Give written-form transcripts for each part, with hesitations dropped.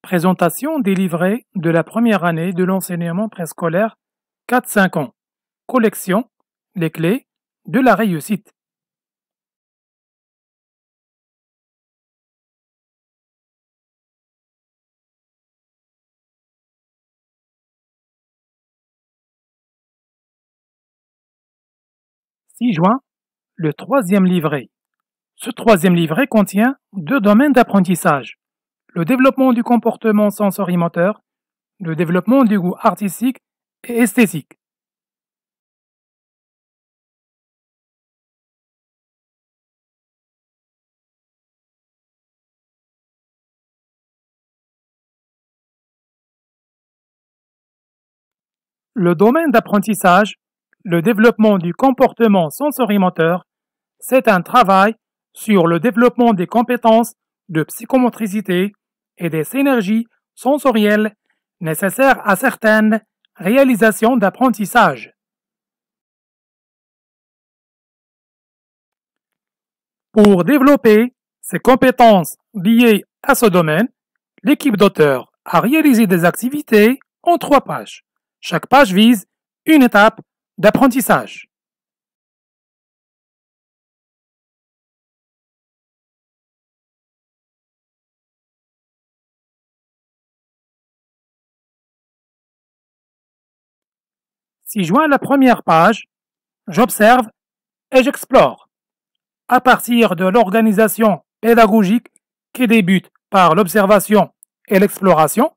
Présentation des livrets de la première année de l'enseignement préscolaire 4-5 ans. Collection, les clés de la réussite. « 6 juin, le troisième livret. Ce troisième livret contient 2 domaines d'apprentissage. Le développement du comportement sensorimoteur, le développement du goût artistique et esthétique. Le domaine d'apprentissage, le développement du comportement sensorimoteur, c'est un travail sur le développement des compétences de psychomotricité et des synergies sensorielles nécessaires à certaines réalisations d'apprentissage. Pour développer ces compétences liées à ce domaine, l'équipe d'auteurs a réalisé des activités en 3 pages. Chaque page vise une étape d'apprentissage. Si je joins la première page, j'observe et j'explore. À partir de l'organisation pédagogique qui débute par l'observation et l'exploration,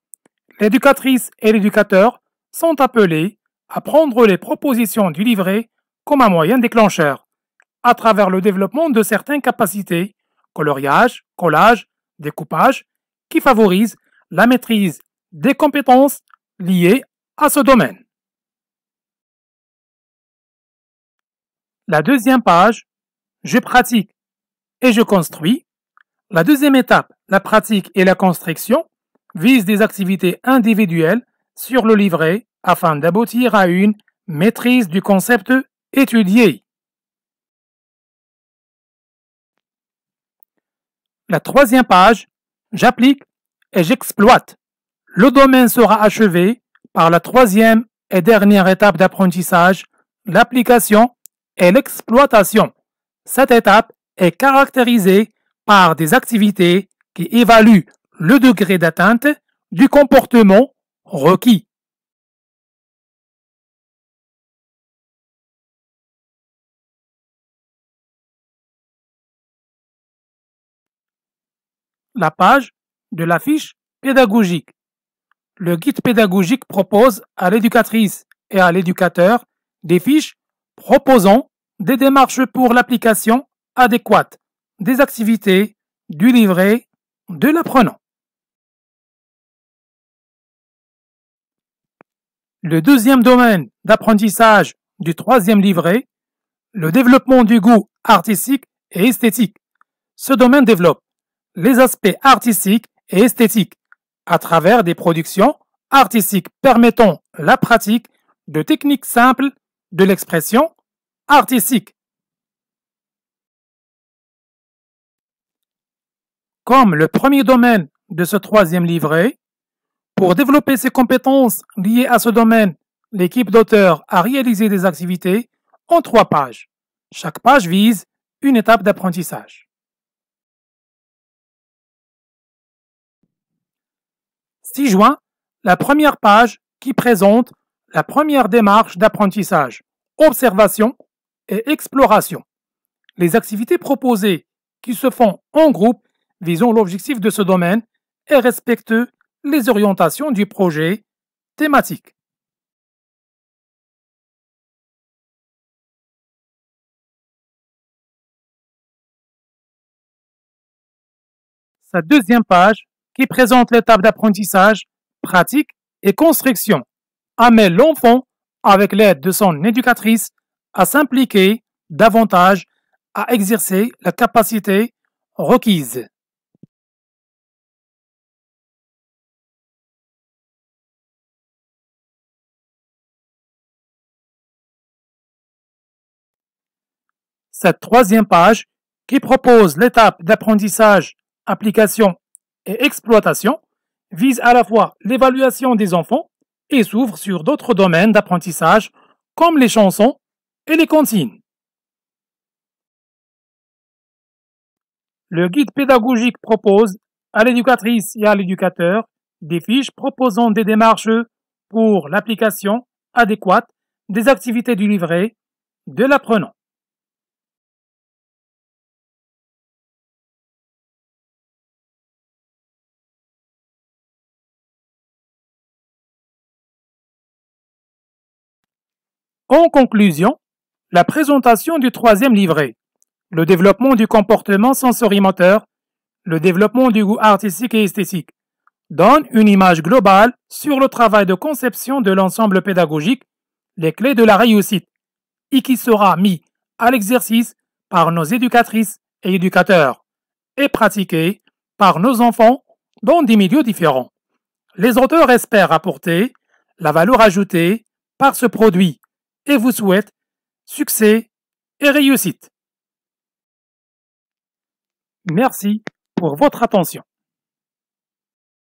l'éducatrice et l'éducateur sont appelés à prendre les propositions du livret comme un moyen déclencheur, à travers le développement de certaines capacités, coloriage, collage, découpage, qui favorisent la maîtrise des compétences liées à ce domaine. La deuxième page, je pratique et je construis. La deuxième étape, la pratique et la construction, vise des activités individuelles sur le livret afin d'aboutir à une maîtrise du concept étudié. La troisième page, j'applique et j'exploite. Le domaine sera achevé par la troisième et dernière étape d'apprentissage, l'application et l'exploitation. Cette étape est caractérisée par des activités qui évaluent le degré d'atteinte du comportement requis. La page de la fiche pédagogique. Le guide pédagogique propose à l'éducatrice et à l'éducateur des fiches proposant des démarches pour l'application adéquate des activités du livret de l'apprenant. Le deuxième domaine d'apprentissage du troisième livret, le développement du goût artistique et esthétique. Ce domaine développe les aspects artistiques et esthétiques à travers des productions artistiques permettant la pratique de techniques simples de l'expression artistique. Comme le premier domaine de ce troisième livret, pour développer ses compétences liées à ce domaine, l'équipe d'auteurs a réalisé des activités en 3 pages. Chaque page vise une étape d'apprentissage. 6 juin, la première page qui présente la première démarche d'apprentissage, observation et exploration. Les activités proposées qui se font en groupe visant l'objectif de ce domaine et respectent les orientations du projet thématique. Sa deuxième page, qui présente l'étape d'apprentissage, pratique et construction, amène l'enfant, avec l'aide de son éducatrice, à s'impliquer davantage, à exercer la capacité requise. Cette troisième page, qui propose l'étape d'apprentissage, application et exploitation, vise à la fois l'évaluation des enfants et s'ouvre sur d'autres domaines d'apprentissage comme les chansons et les consignes. Le guide pédagogique propose à l'éducatrice et à l'éducateur des fiches proposant des démarches pour l'application adéquate des activités du livret de l'apprenant. En conclusion, la présentation du troisième livret, le développement du comportement sensorimoteur, le développement du goût artistique et esthétique, donne une image globale sur le travail de conception de l'ensemble pédagogique, les clés de la réussite, et qui sera mis à l'exercice par nos éducatrices et éducateurs et pratiqué par nos enfants dans des milieux différents. Les auteurs espèrent apporter la valeur ajoutée par ce produit et vous souhaitent succès et réussite. Merci pour votre attention.